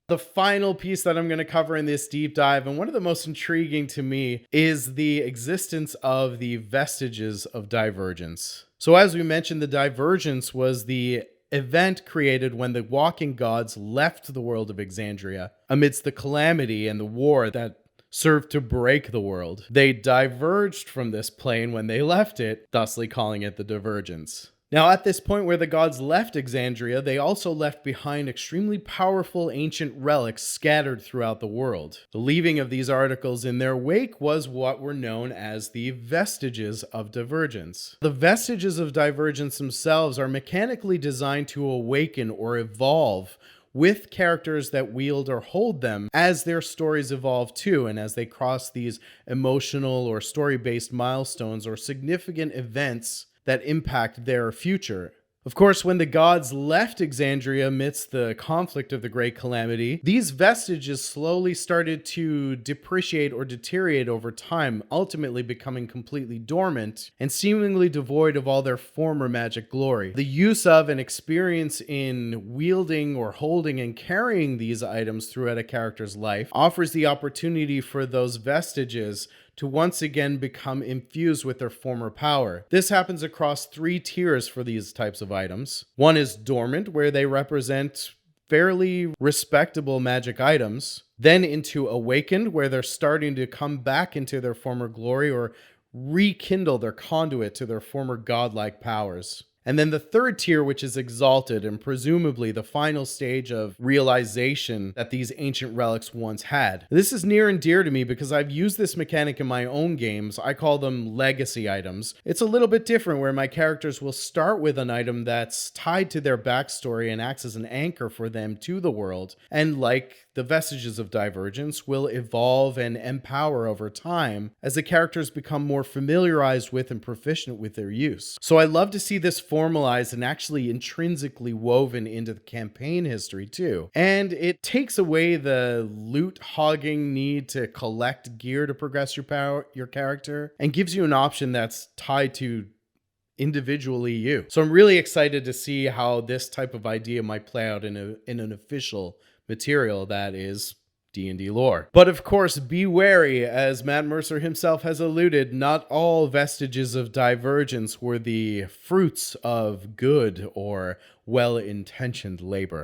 The final piece that I'm going to cover in this deep dive, and one of the most intriguing to me, is the existence of the Vestiges of Divergence. So as we mentioned, the Divergence was the event created when the walking gods left the world of Exandria amidst the calamity and the war that served to break the world. They diverged from this plane when they left it, thusly calling it the Divergence. Now, at this point where the gods left Exandria, they also left behind extremely powerful ancient relics scattered throughout the world. The leaving of these articles in their wake was what were known as the Vestiges of Divergence. The Vestiges of Divergence themselves are mechanically designed to awaken or evolve with characters that wield or hold them as their stories evolve too, and as they cross these emotional or story-based milestones or significant events that impact their future. Of course, when the gods left Exandria amidst the conflict of the Great Calamity, these vestiges slowly started to depreciate or deteriorate over time, ultimately becoming completely dormant and seemingly devoid of all their former magic glory. The use of and experience in wielding or holding and carrying these items throughout a character's life offers the opportunity for those vestiges to once again become infused with their former power. This happens across 3 tiers for these types of items. One is dormant, where they represent fairly respectable magic items. Then into awakened, where they're starting to come back into their former glory or rekindle their conduit to their former godlike powers. And then the 3rd tier, which is exalted, and presumably the final stage of realization that these ancient relics once had. This is near and dear to me because I've used this mechanic in my own games. I call them legacy items. It's a little bit different where my characters will start with an item that's tied to their backstory and acts as an anchor for them to the world. And like the Vestiges of Divergence, will evolve and empower over time as the characters become more familiarized with and proficient with their use. So I love to see this formalized and actually intrinsically woven into the campaign history too. And it takes away the loot hogging need to collect gear to progress your character, and gives you an option that's tied to individually you. So I'm really excited to see how this type of idea might play out in an official material that is D&D lore. But of course, be wary, as Matt Mercer himself has alluded, not all Vestiges of Divergence were the fruits of good or well-intentioned labor.